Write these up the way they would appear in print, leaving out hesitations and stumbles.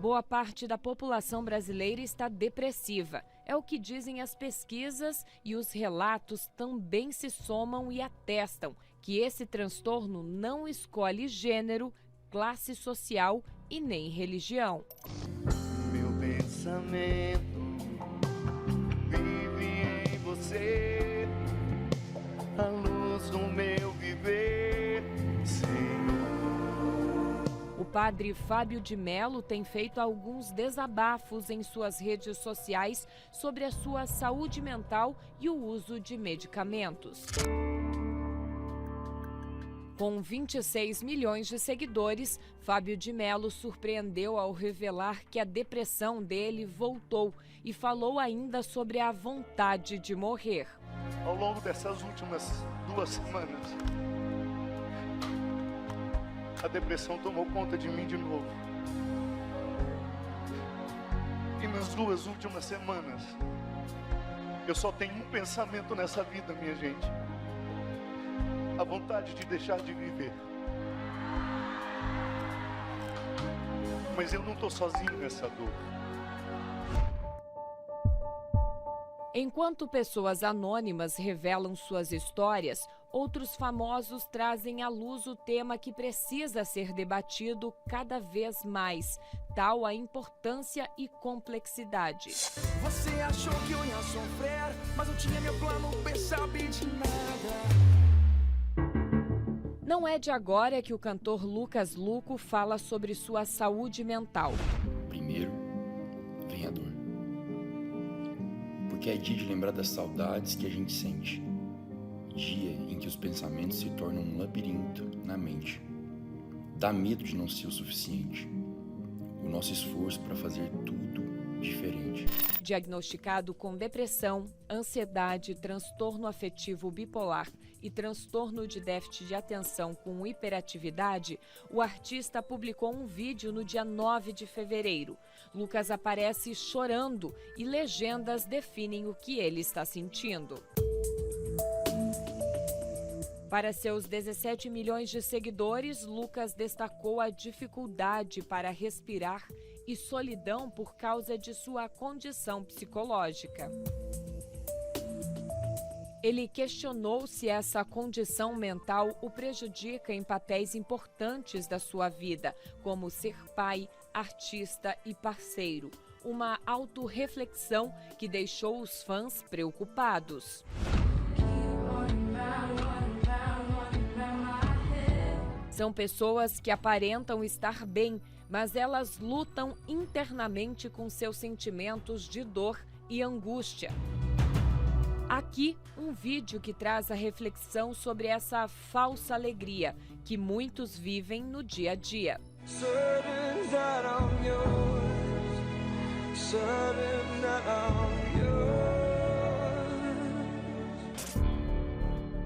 Boa parte da população brasileira está depressiva. É o que dizem as pesquisas e os relatos também se somam e atestam que esse transtorno não escolhe gênero, classe social e nem religião. Meu pensamento vive em você, a luz do meu viver, Senhor. O padre Fábio de Mello tem feito alguns desabafos em suas redes sociais sobre a sua saúde mental e o uso de medicamentos. Com 26 milhões de seguidores, Fábio de Mello surpreendeu ao revelar que a depressão dele voltou e falou ainda sobre a vontade de morrer. Ao longo dessas últimas 2 semanas, a depressão tomou conta de mim de novo. E nas 2 últimas semanas, eu só tenho um pensamento nessa vida, minha gente. A vontade de deixar de viver. Mas eu não estou sozinho nessa dor. Enquanto pessoas anônimas revelam suas histórias, outros famosos trazem à luz o tema que precisa ser debatido cada vez mais, tal a importância e complexidade. Você achou que eu ia sofrer, mas eu tinha meu plano, bem sabe de nada. Não é de agora que o cantor Lucas Luco fala sobre sua saúde mental. Primeiro, vem a dor. Porque é dia de lembrar das saudades que a gente sente. Dia em que os pensamentos se tornam um labirinto na mente. Dá medo de não ser o suficiente. O nosso esforço para fazer tudo diferente. Diagnosticado com depressão, ansiedade, transtorno afetivo bipolar e transtorno de déficit de atenção com hiperatividade, o artista publicou um vídeo no dia 9 de fevereiro. Lucas aparece chorando e legendas definem o que ele está sentindo. Para seus 17 milhões de seguidores, Lucas destacou a dificuldade para respirar e solidão por causa de sua condição psicológica. Ele questionou se essa condição mental o prejudica em papéis importantes da sua vida, como ser pai, artista e parceiro. Uma autorreflexão que deixou os fãs preocupados. São pessoas que aparentam estar bem, mas elas lutam internamente com seus sentimentos de dor e angústia. Aqui, um vídeo que traz a reflexão sobre essa falsa alegria que muitos vivem no dia a dia.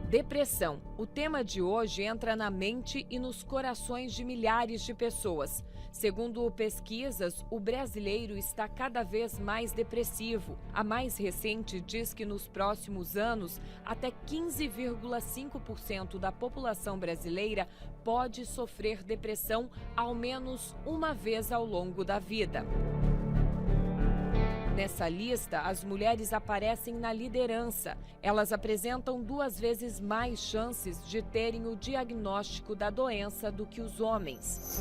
Depressão. O tema de hoje entra na mente e nos corações de milhares de pessoas. Segundo pesquisas, o brasileiro está cada vez mais depressivo. A mais recente diz que nos próximos anos, até 15,5% da população brasileira pode sofrer depressão ao menos uma vez ao longo da vida. Nessa lista, as mulheres aparecem na liderança. Elas apresentam 2 vezes mais chances de terem o diagnóstico da doença do que os homens.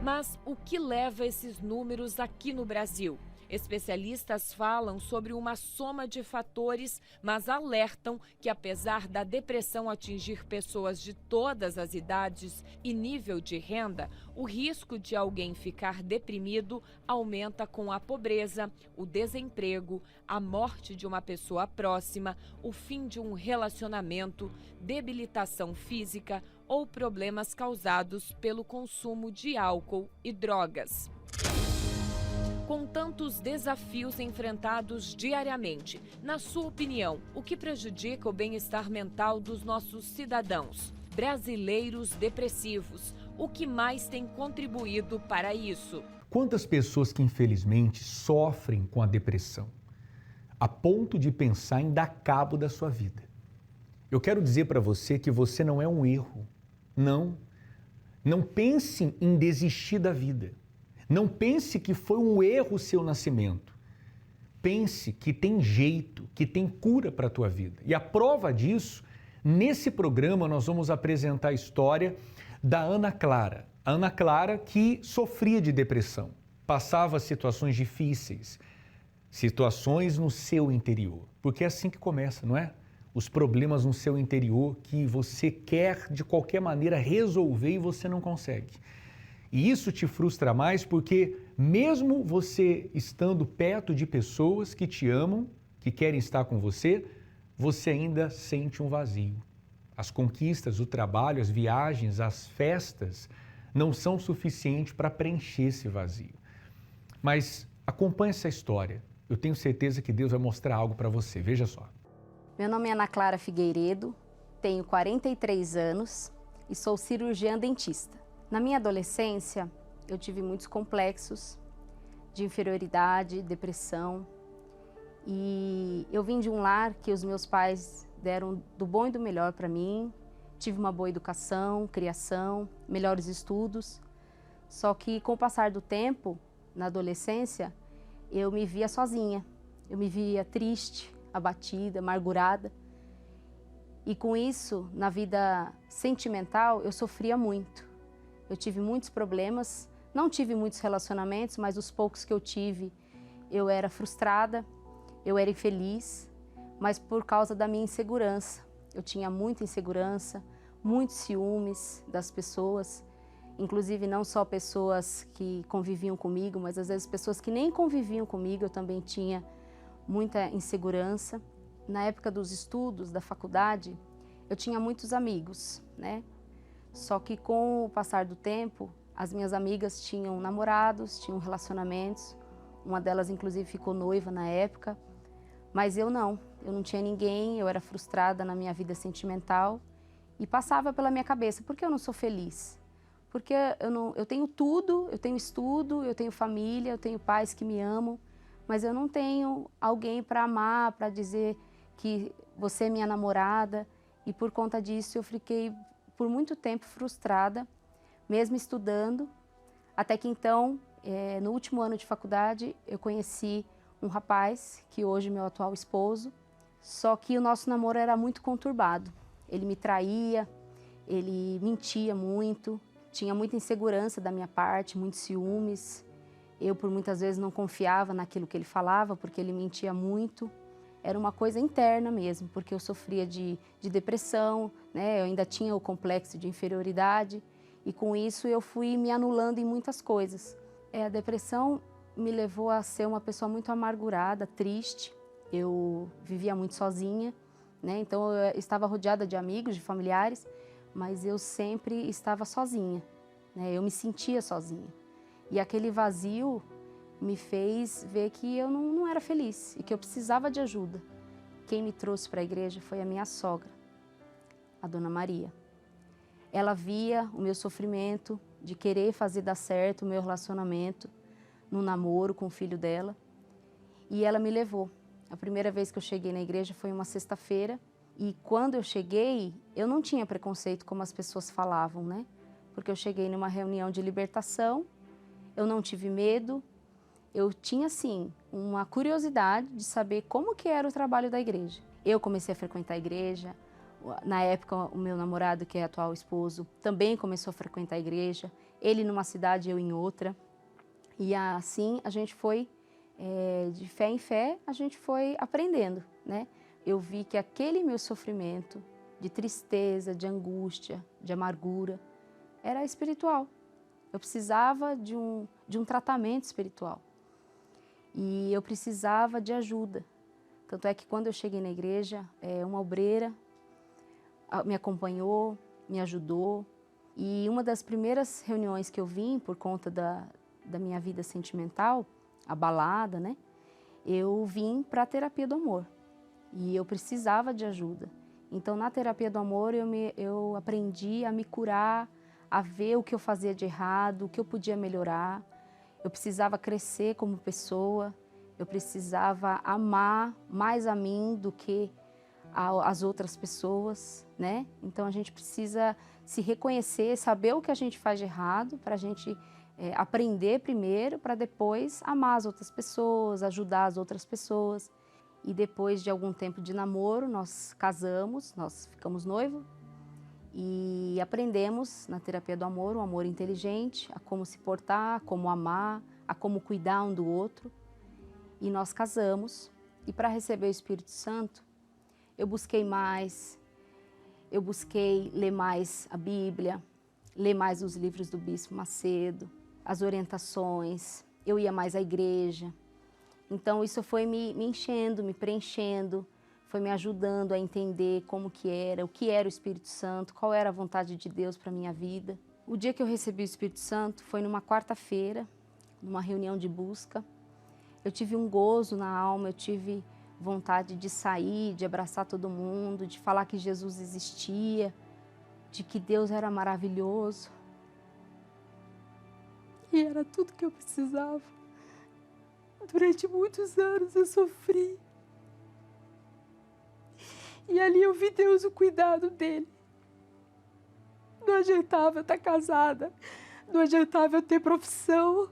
Mas o que leva esses números aqui no Brasil? Especialistas falam sobre uma soma de fatores, mas alertam que, apesar da depressão atingir pessoas de todas as idades e nível de renda, o risco de alguém ficar deprimido aumenta com a pobreza, o desemprego, a morte de uma pessoa próxima, o fim de um relacionamento, debilitação física ou problemas causados pelo consumo de álcool e drogas. Com tantos desafios enfrentados diariamente, na sua opinião, o que prejudica o bem-estar mental dos nossos cidadãos? Brasileiros depressivos, o que mais tem contribuído para isso? Quantas pessoas que infelizmente sofrem com a depressão, a ponto de pensar em dar cabo da sua vida? Eu quero dizer para você que você não é um erro, não. Não pense em desistir da vida. Não pense que foi um erro o seu nascimento. Pense que tem jeito, que tem cura para a tua vida. E a prova disso, nesse programa nós vamos apresentar a história da Ana Clara. A Ana Clara que sofria de depressão, passava situações difíceis, situações no seu interior. Porque é assim que começa, não é? Os problemas no seu interior que você quer de qualquer maneira resolver e você não consegue. E isso te frustra mais porque mesmo você estando perto de pessoas que te amam, que querem estar com você, você ainda sente um vazio. As conquistas, o trabalho, as viagens, as festas não são suficientes para preencher esse vazio. Mas acompanhe essa história. Eu tenho certeza que Deus vai mostrar algo para você. Veja só. Meu nome é Ana Clara Figueiredo, tenho 43 anos e sou cirurgiã dentista. Na minha adolescência, eu tive muitos complexos de inferioridade, depressão. E eu vim de um lar que os meus pais deram do bom e do melhor para mim. Tive uma boa educação, criação, melhores estudos. Só que com o passar do tempo, na adolescência, eu me via sozinha. Eu me via triste, abatida, amargurada. E com isso, na vida sentimental, eu sofria muito. Eu tive muitos problemas, não tive muitos relacionamentos, mas os poucos que eu tive, eu era frustrada, eu era infeliz, mas por causa da minha insegurança. Eu tinha muita insegurança, muitos ciúmes das pessoas, inclusive não só pessoas que conviviam comigo, mas às vezes pessoas que nem conviviam comigo, eu também tinha muita insegurança. Na época dos estudos, da faculdade, eu tinha muitos amigos, né? Só que com o passar do tempo, as minhas amigas tinham namorados, tinham relacionamentos. Uma delas, inclusive, ficou noiva na época. Mas eu não tinha ninguém, eu era frustrada na minha vida sentimental. E passava pela minha cabeça, por que eu não sou feliz? Porque eu tenho tudo, eu tenho estudo, eu tenho família, eu tenho pais que me amam, mas eu não tenho alguém para amar, para dizer que você é minha namorada. E por conta disso eu fiquei por muito tempo frustrada, mesmo estudando, até que então, no último ano de faculdade, eu conheci um rapaz, que hoje é meu atual esposo, só que o nosso namoro era muito conturbado. Ele me traía, ele mentia muito, tinha muita insegurança da minha parte, muitos ciúmes. Eu, por muitas vezes, não confiava naquilo que ele falava, porque ele mentia muito. Era uma coisa interna mesmo, porque eu sofria de depressão, né? Eu ainda tinha o complexo de inferioridade e com isso eu fui me anulando em muitas coisas. A depressão me levou a ser uma pessoa muito amargurada, triste. Eu vivia muito sozinha, né? Então eu estava rodeada de amigos, de familiares, mas eu sempre estava sozinha, né? Eu me sentia sozinha. E aquele vazio me fez ver que eu não era feliz e que eu precisava de ajuda. Quem me trouxe para a igreja foi a minha sogra, a Dona Maria. Ela via o meu sofrimento de querer fazer dar certo o meu relacionamento no namoro com o filho dela e ela me levou. A primeira vez que eu cheguei na igreja foi uma sexta-feira e quando eu cheguei, eu não tinha preconceito como as pessoas falavam, né? Porque eu cheguei numa reunião de libertação, eu não tive medo. Eu tinha, sim, uma curiosidade de saber como que era o trabalho da igreja. Eu comecei a frequentar a igreja. Na época, o meu namorado, que é atual esposo, também começou a frequentar a igreja. Ele numa cidade, eu em outra. E assim, a gente foi, de fé em fé, a gente foi aprendendo, né? Eu vi que aquele meu sofrimento de tristeza, de angústia, de amargura, era espiritual. Eu precisava de um tratamento espiritual. E eu precisava de ajuda. Tanto é que quando eu cheguei na igreja, uma obreira me acompanhou, me ajudou. E uma das primeiras reuniões que eu vim, por conta da minha vida sentimental, abalada, né? Eu vim para a terapia do amor. E eu precisava de ajuda. Então, na terapia do amor, eu aprendi a me curar, a ver o que eu fazia de errado, o que eu podia melhorar. Eu precisava crescer como pessoa, eu precisava amar mais a mim do que às outras pessoas, né? Então a gente precisa se reconhecer, saber o que a gente faz de errado, para a gente aprender primeiro, para depois amar as outras pessoas, ajudar as outras pessoas. E depois de algum tempo de namoro, nós casamos, nós ficamos noivos e aprendemos na terapia do amor, um amor inteligente, a como se portar, a como amar, a como cuidar um do outro. E nós casamos. E para receber o Espírito Santo, eu busquei mais, eu busquei ler mais a Bíblia, ler mais os livros do Bispo Macedo, as orientações, eu ia mais à igreja. Então isso foi me enchendo, me preenchendo, foi me ajudando a entender como que era, o que era o Espírito Santo, qual era a vontade de Deus para a minha vida. O dia que eu recebi o Espírito Santo foi numa quarta-feira, numa reunião de busca. Eu tive um gozo na alma, eu tive vontade de sair, de abraçar todo mundo, de falar que Jesus existia, de que Deus era maravilhoso. E era tudo que eu precisava. Durante muitos anos eu sofri. E ali eu vi Deus, o cuidado dele. Não adiantava eu estar casada, não adiantava eu ter profissão,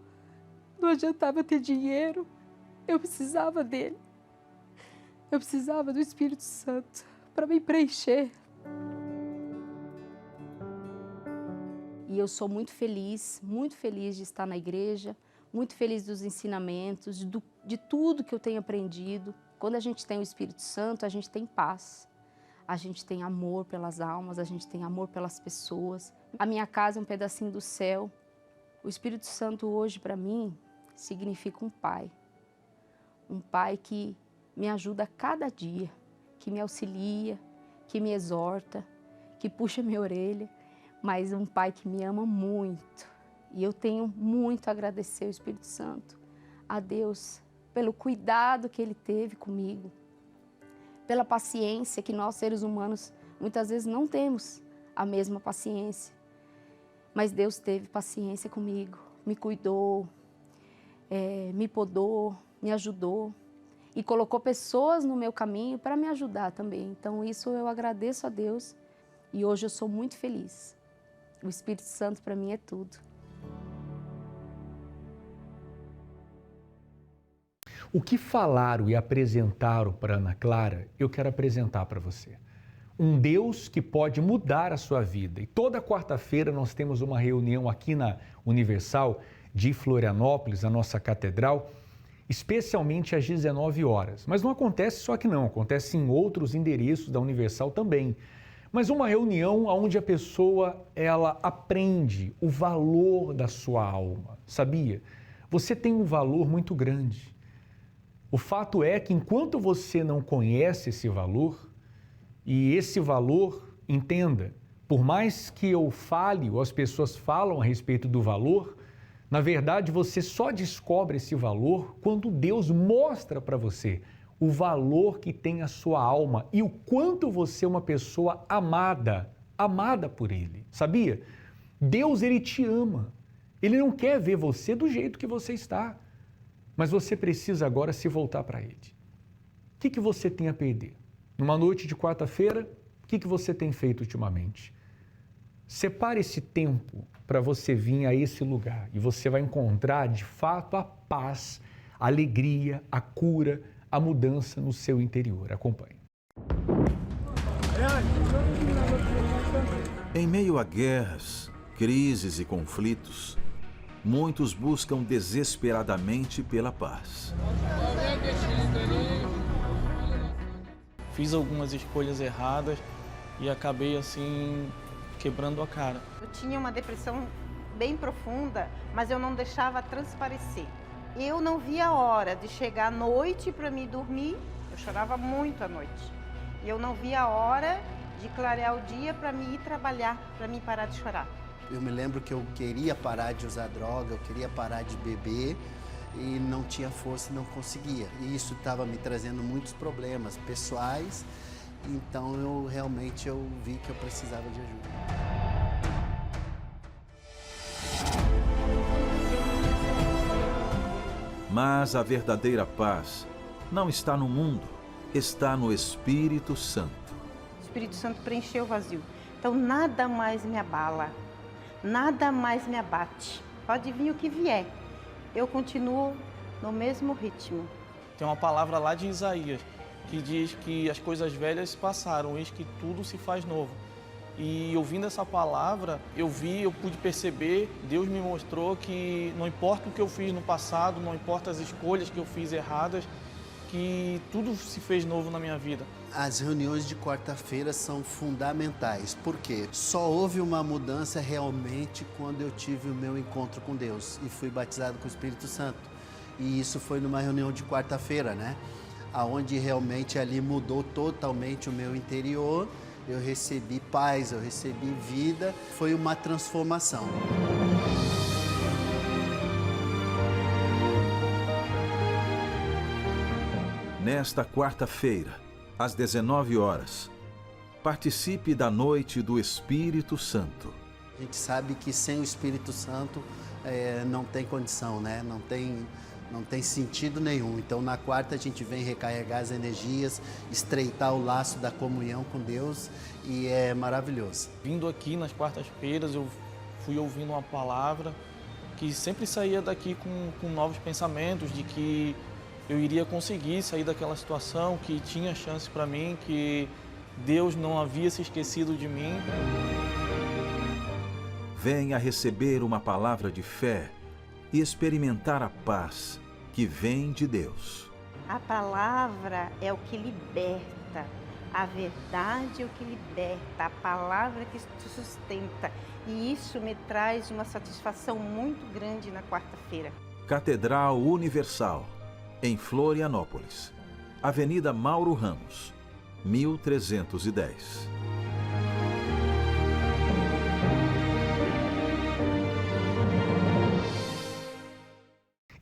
não adiantava eu ter dinheiro. Eu precisava dele. Eu precisava do Espírito Santo para me preencher. E eu sou muito feliz de estar na igreja, muito feliz dos ensinamentos, de tudo que eu tenho aprendido. Quando a gente tem o Espírito Santo, a gente tem paz, a gente tem amor pelas almas, a gente tem amor pelas pessoas. A minha casa é um pedacinho do céu. O Espírito Santo hoje, para mim, significa um pai que me ajuda a cada dia, que me auxilia, que me exorta, que puxa minha orelha, mas um pai que me ama muito. E eu tenho muito a agradecer ao Espírito Santo, a Deus, pelo cuidado que Ele teve comigo, pela paciência que nós, seres humanos, muitas vezes não temos a mesma paciência. Mas Deus teve paciência comigo, me cuidou, me podou, me ajudou e colocou pessoas no meu caminho para me ajudar também. Então isso eu agradeço a Deus e hoje eu sou muito feliz. O Espírito Santo para mim é tudo. O que falaram e apresentaram para Ana Clara, eu quero apresentar para você. Um Deus que pode mudar a sua vida. E toda quarta-feira nós temos uma reunião aqui na Universal de Florianópolis, na nossa catedral, especialmente às 19 horas. Mas não acontece só aqui não, acontece em outros endereços da Universal também. Mas uma reunião onde a pessoa ela aprende o valor da sua alma, sabia? Você tem um valor muito grande. O fato é que enquanto você não conhece esse valor, e esse valor, entenda, por mais que eu fale ou as pessoas falam a respeito do valor, na verdade você só descobre esse valor quando Deus mostra para você o valor que tem a sua alma e o quanto você é uma pessoa amada por Ele, sabia? Deus, Ele te ama, Ele não quer ver você do jeito que você está, mas você precisa agora se voltar para Ele. O que você tem a perder? Numa noite de quarta-feira, o que você tem feito ultimamente? Separe esse tempo para você vir a esse lugar e você vai encontrar de fato a paz, a alegria, a cura, a mudança no seu interior. Acompanhe. Em meio a guerras, crises e conflitos, muitos buscam desesperadamente pela paz. Fiz algumas escolhas erradas e acabei assim quebrando a cara. Eu tinha uma depressão bem profunda, mas eu não deixava transparecer. Eu não via a hora de chegar à noite para me dormir. Eu chorava muito à noite. E eu não via a hora de clarear o dia para me ir trabalhar, para me parar de chorar. Eu me lembro que eu queria parar de usar droga, eu queria parar de beber e não tinha força e não conseguia. E isso estava me trazendo muitos problemas pessoais, então eu realmente vi que eu precisava de ajuda. Mas a verdadeira paz não está no mundo, está no Espírito Santo. O Espírito Santo preencheu o vazio. Então nada mais me abala, nada mais me abate. Pode vir o que vier, eu continuo no mesmo ritmo. Tem uma palavra lá de Isaías que diz que as coisas velhas passaram, eis que tudo se faz novo. E ouvindo essa palavra, eu pude perceber, Deus me mostrou que não importa o que eu fiz no passado, não importa as escolhas que eu fiz erradas, que tudo se fez novo na minha vida. As reuniões de quarta-feira são fundamentais, porque só houve uma mudança realmente quando eu tive o meu encontro com Deus e fui batizado com o Espírito Santo. E isso foi numa reunião de quarta-feira, né? Onde realmente ali mudou totalmente o meu interior. Eu recebi paz, eu recebi vida, foi uma transformação. Nesta quarta-feira, às 19 horas, participe da Noite do Espírito Santo. A gente sabe que sem o Espírito Santo não tem condição, né? Não tem sentido nenhum. Então, na quarta, a gente vem recarregar as energias, estreitar o laço da comunhão com Deus e é maravilhoso. Vindo aqui nas quartas-feiras, eu fui ouvindo uma palavra que sempre saía daqui com novos pensamentos, de que eu iria conseguir sair daquela situação, que tinha chance para mim, que Deus não havia se esquecido de mim. Venha receber uma palavra de fé e experimentar a paz que vem de Deus. A palavra é o que liberta, a verdade é o que liberta, a palavra que te sustenta. E isso me traz uma satisfação muito grande na quarta-feira. Catedral Universal, em Florianópolis, Avenida Mauro Ramos, 1310.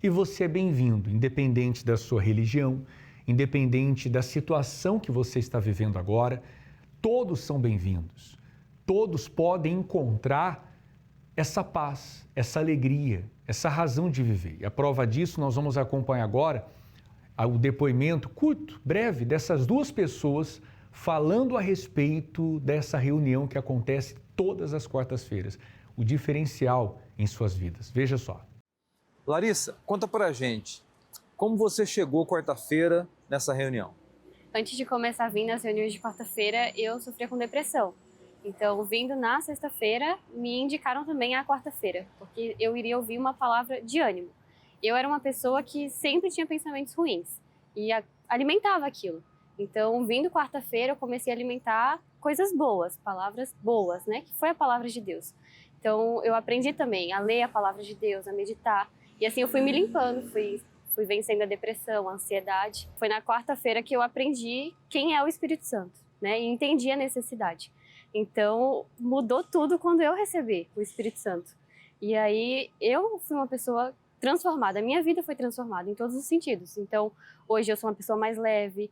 E você é bem-vindo, independente da sua religião, independente da situação que você está vivendo agora, todos são bem-vindos. Todos podem encontrar essa paz, essa alegria, essa razão de viver. E a prova disso nós vamos acompanhar agora o depoimento curto, breve, dessas duas pessoas falando a respeito dessa reunião que acontece todas as quartas-feiras, o diferencial em suas vidas. Veja só. Larissa, conta pra gente, como você chegou quarta-feira nessa reunião? Antes de começar a vir nas reuniões de quarta-feira, eu sofria com depressão. Então, vindo na sexta-feira, me indicaram também a quarta-feira, porque eu iria ouvir uma palavra de ânimo. Eu era uma pessoa que sempre tinha pensamentos ruins e alimentava aquilo. Então, vindo quarta-feira, eu comecei a alimentar coisas boas, palavras boas, né? Que foi a palavra de Deus. Então, eu aprendi também a ler a palavra de Deus, a meditar. E assim eu fui me limpando, fui vencendo a depressão, a ansiedade. Foi na quarta-feira que eu aprendi quem é o Espírito Santo, né? E entendi a necessidade. Então, mudou tudo quando eu recebi o Espírito Santo. E aí, eu fui uma pessoa transformada. A minha vida foi transformada em todos os sentidos. Então, hoje eu sou uma pessoa mais leve.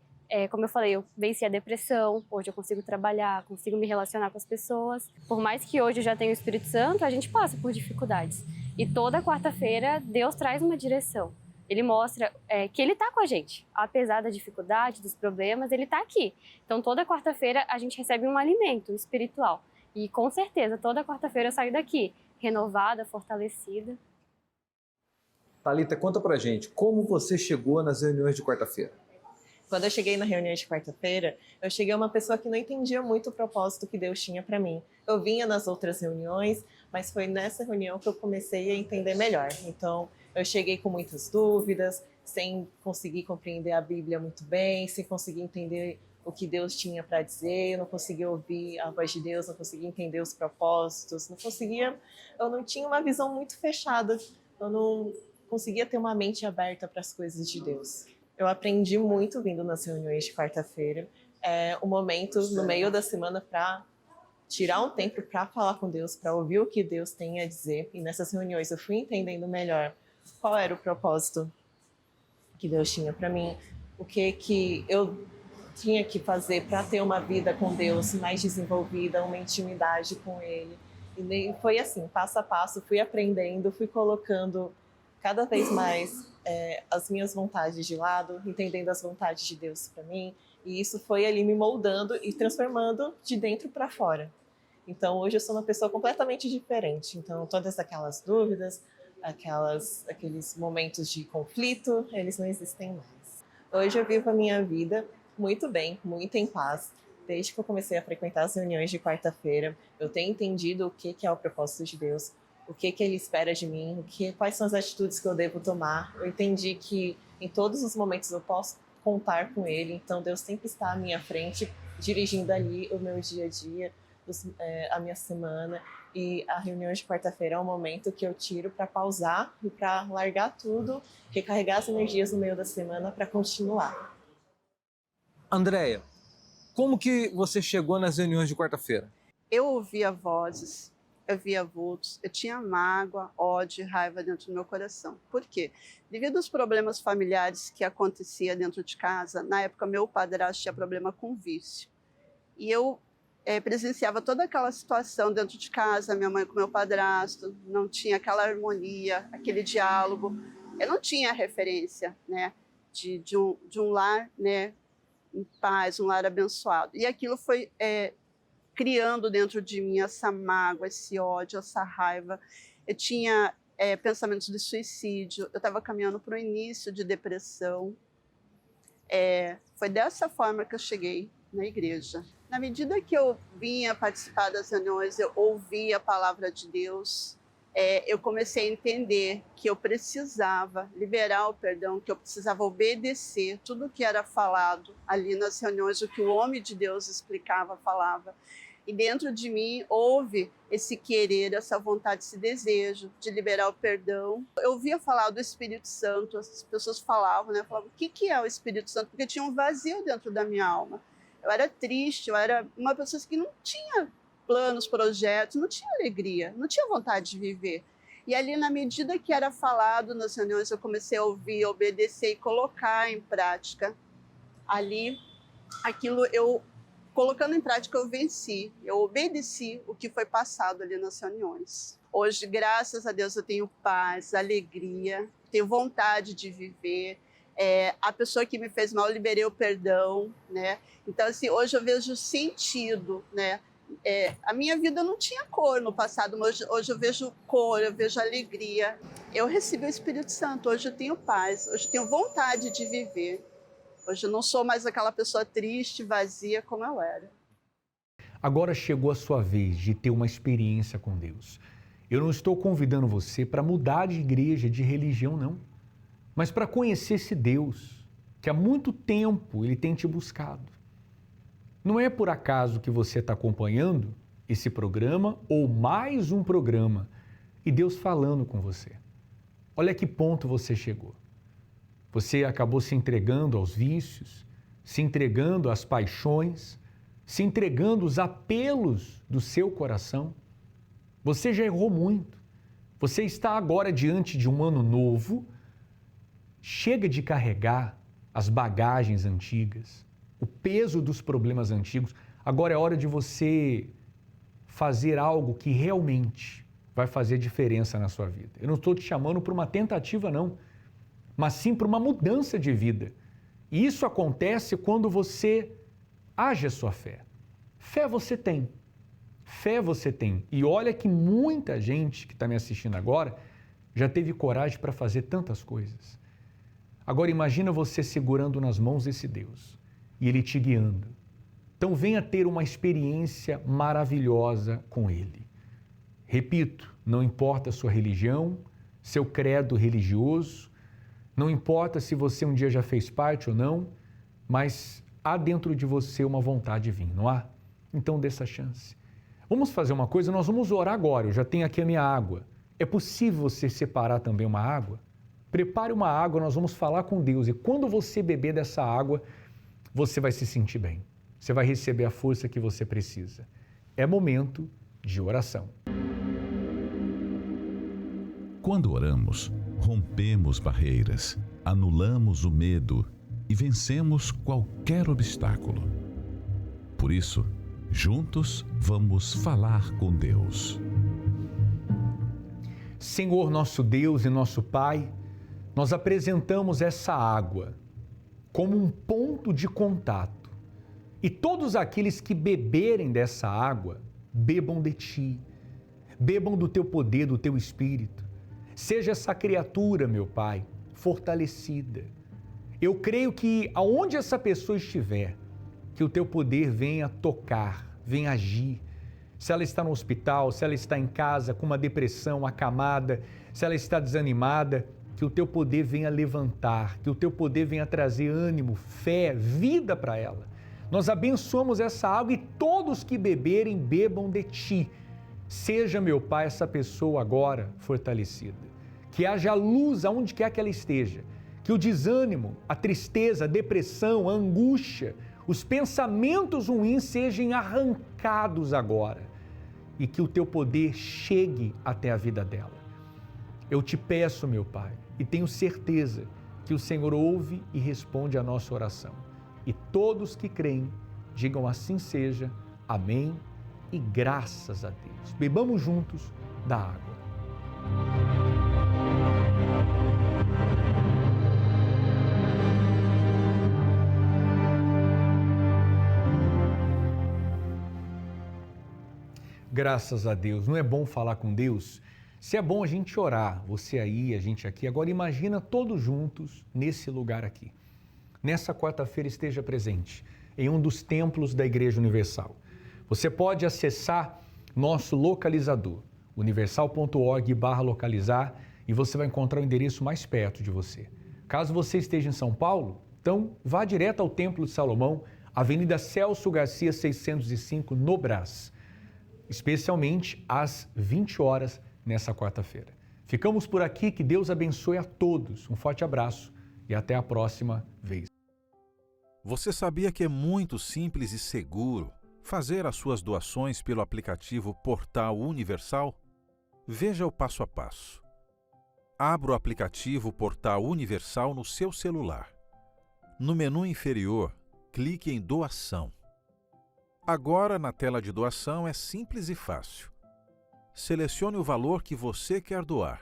Como eu falei, eu venci a depressão. Hoje eu consigo trabalhar, consigo me relacionar com as pessoas. Por mais que hoje eu já tenha o Espírito Santo, a gente passa por dificuldades. E toda quarta-feira, Deus traz uma direção. Ele mostra que Ele está com a gente. Apesar da dificuldade, dos problemas, Ele está aqui. Então, toda quarta-feira, a gente recebe um alimento espiritual. E, com certeza, toda quarta-feira eu saio daqui renovada, fortalecida. Thalita, conta pra gente, como você chegou nas reuniões de quarta-feira? Quando eu cheguei na reunião de quarta-feira, eu cheguei uma pessoa que não entendia muito o propósito que Deus tinha para mim. Eu vinha nas outras reuniões, mas foi nessa reunião que eu comecei a entender melhor. Então, eu cheguei com muitas dúvidas, sem conseguir compreender a Bíblia muito bem, sem conseguir entender o que Deus tinha para dizer, eu não conseguia ouvir a voz de Deus, não conseguia entender os propósitos, eu não tinha uma visão muito fechada, eu não conseguia ter uma mente aberta para as coisas de Deus. Eu aprendi muito vindo nas reuniões de quarta-feira. É um momento no meio da semana para tirar um tempo para falar com Deus, para ouvir o que Deus tem a dizer. E nessas reuniões eu fui entendendo melhor qual era o propósito que Deus tinha para mim, o que eu tinha que fazer para ter uma vida com Deus mais desenvolvida, uma intimidade com Ele. E foi assim, passo a passo, fui aprendendo, fui colocando cada vez mais as minhas vontades de lado, entendendo as vontades de Deus para mim, E isso foi ali me moldando e transformando de dentro para fora. Então, hoje eu sou uma pessoa completamente diferente. Então, todas aquelas dúvidas, aqueles momentos de conflito, eles não existem mais. Hoje eu vivo a minha vida muito bem, muito em paz. Desde que eu comecei a frequentar as reuniões de quarta-feira, eu tenho entendido o que é o propósito de Deus, o que Ele espera de mim, quais são as atitudes que eu devo tomar. Eu entendi que em todos os momentos eu posso contar com Ele, então Deus sempre está à minha frente, dirigindo ali o meu dia a dia, a minha semana. E a reunião de quarta-feira é um momento que eu tiro para pausar e para largar tudo, recarregar as energias no meio da semana para continuar. Andréia, como que você chegou nas reuniões de quarta-feira? Eu ouvia vozes, eu via vultos, eu tinha mágoa, ódio e raiva dentro do meu coração. Por quê? Devido aos problemas familiares que acontecia dentro de casa, na época meu padrasto tinha problema com vício. E eu presenciava toda aquela situação dentro de casa, minha mãe com meu padrasto, não tinha aquela harmonia, aquele diálogo. Eu não tinha referência, né, de um lar, né, em paz, um lar abençoado. E aquilo foi criando dentro de mim essa mágoa, esse ódio, essa raiva. Eu tinha pensamentos de suicídio, eu estava caminhando para o início de depressão. Foi dessa forma que eu cheguei na igreja. Na medida que eu vinha participar das reuniões, eu ouvia a palavra de Deus, eu comecei a entender que eu precisava liberar o perdão, que eu precisava obedecer tudo o que era falado ali nas reuniões, o que o homem de Deus explicava, falava. E dentro de mim houve esse querer, essa vontade, esse desejo de liberar o perdão. Eu ouvia falar do Espírito Santo, as pessoas falavam, né? Falavam, o que é o Espírito Santo? Porque tinha um vazio dentro da minha alma. Eu era triste, eu era uma pessoa que não tinha planos, projetos, não tinha alegria, não tinha vontade de viver. E ali, na medida que era falado nas reuniões, eu comecei a ouvir, a obedecer e colocar em prática. Ali, aquilo eu, colocando em prática, eu venci, eu obedeci o que foi passado ali nas reuniões. Hoje, graças a Deus, eu tenho paz, alegria, tenho vontade de viver. A pessoa que me fez mal, eu liberei o perdão, né? Então, assim, hoje eu vejo sentido, né? A minha vida não tinha cor no passado, mas hoje eu vejo cor, eu vejo alegria. Eu recebi o Espírito Santo, hoje eu tenho paz, hoje eu tenho vontade de viver. Hoje eu não sou mais aquela pessoa triste, vazia como eu era. Agora chegou a sua vez de ter uma experiência com Deus. Eu não estou convidando você para mudar de igreja, de religião, não. Mas para conhecer esse Deus, que há muito tempo Ele tem te buscado. Não é por acaso que você está acompanhando esse programa ou mais um programa e Deus falando com você. Olha que ponto você chegou. Você acabou se entregando aos vícios, se entregando às paixões, se entregando aos apelos do seu coração. Você já errou muito. Você está agora diante de um ano novo. Chega de carregar as bagagens antigas, o peso dos problemas antigos. Agora é hora de você fazer algo que realmente vai fazer diferença na sua vida. Eu não estou te chamando para uma tentativa, não, mas sim para uma mudança de vida. E isso acontece quando você age a sua fé. Fé você tem. Fé você tem. E olha que muita gente que está me assistindo agora já teve coragem para fazer tantas coisas. Agora imagina você segurando nas mãos desse Deus e Ele te guiando. Então venha ter uma experiência maravilhosa com Ele. Repito, não importa a sua religião, seu credo religioso, não importa se você um dia já fez parte ou não, mas há dentro de você uma vontade de vir, não há? Então dê essa chance. Vamos fazer uma coisa, nós vamos orar agora, eu já tenho aqui a minha água. É possível você separar também uma água? Prepare uma água, nós vamos falar com Deus e quando você beber dessa água, você vai se sentir bem. Você vai receber a força que você precisa. É momento de oração. Quando oramos, rompemos barreiras, anulamos o medo e vencemos qualquer obstáculo. Por isso, juntos vamos falar com Deus. Senhor, nosso Deus e nosso Pai, nós apresentamos essa água como um ponto de contato E todos aqueles que beberem dessa água, bebam de ti, bebam do teu poder, do teu espírito. Seja essa criatura, meu Pai, fortalecida. Eu creio que aonde essa pessoa estiver, que o teu poder venha tocar, venha agir. Se ela está no hospital, se ela está em casa com uma depressão acamada, se ela está desanimada, que o teu poder venha levantar, que o teu poder venha trazer ânimo, fé, vida para ela. Nós abençoamos essa água e todos que beberem, bebam de ti. Seja, meu Pai, essa pessoa agora fortalecida. Que haja luz aonde quer que ela esteja. Que o desânimo, a tristeza, a depressão, a angústia, os pensamentos ruins sejam arrancados agora. E que o teu poder chegue até a vida dela. Eu te peço, meu Pai, e tenho certeza que o Senhor ouve e responde a nossa oração. E todos que creem, digam assim seja, amém e graças a Deus. Bebamos juntos da água. Graças a Deus. Não é bom falar com Deus? Se é bom a gente orar, você aí, a gente aqui. Agora imagina todos juntos nesse lugar aqui. Nessa quarta-feira esteja presente em um dos templos da Igreja Universal. Você pode acessar nosso localizador, universal.org/localizar, e você vai encontrar o endereço mais perto de você. Caso você esteja em São Paulo, então vá direto ao Templo de Salomão, Avenida Celso Garcia 605, no Brás. Especialmente às 20 horas nessa quarta-feira. Ficamos por aqui, que Deus abençoe a todos. Um forte abraço e até a próxima vez. Você sabia que é muito simples e seguro fazer as suas doações pelo aplicativo Portal Universal? Veja o passo a passo. Abra o aplicativo Portal Universal no seu celular. No menu inferior, clique em Doação. Agora, na tela de doação, é simples e fácil. Selecione o valor que você quer doar.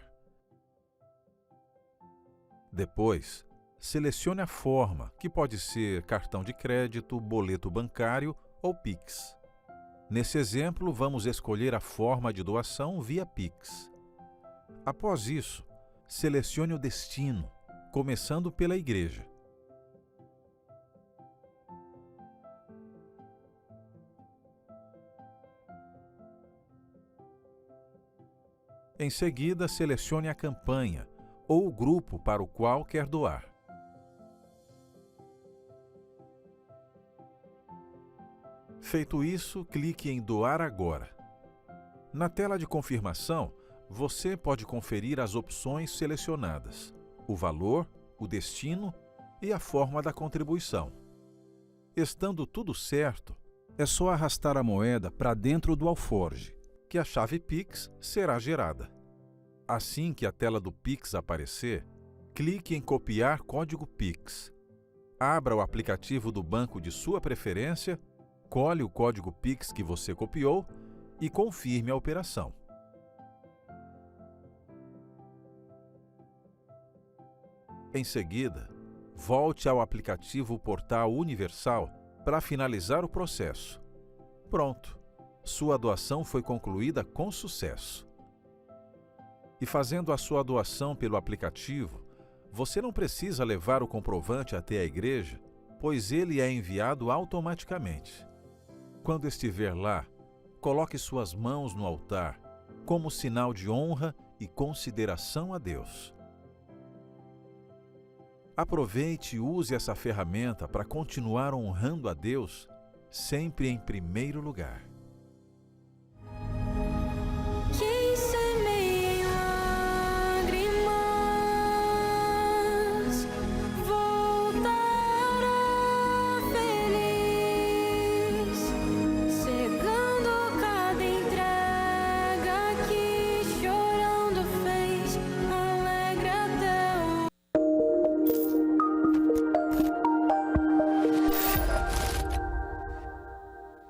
Depois, selecione a forma, que pode ser cartão de crédito, boleto bancário ou Pix. Nesse exemplo, vamos escolher a forma de doação via Pix. Após isso, selecione o destino, começando pela igreja. Em seguida, selecione a campanha ou o grupo para o qual quer doar. Feito isso, clique em Doar Agora. Na tela de confirmação, você pode conferir as opções selecionadas, o valor, o destino e a forma da contribuição. Estando tudo certo, é só arrastar a moeda para dentro do alforje, que a chave Pix será gerada. Assim que a tela do Pix aparecer, clique em Copiar código Pix. Abra o aplicativo do banco de sua preferência, colhe o código Pix que você copiou e confirme a operação. Em seguida, volte ao aplicativo Portal Universal para finalizar o processo. Pronto! Sua doação foi concluída com sucesso. E fazendo a sua doação pelo aplicativo, você não precisa levar o comprovante até a igreja, pois ele é enviado automaticamente. Quando estiver lá, coloque suas mãos no altar, como sinal de honra e consideração a Deus. Aproveite e use essa ferramenta para continuar honrando a Deus, sempre em primeiro lugar.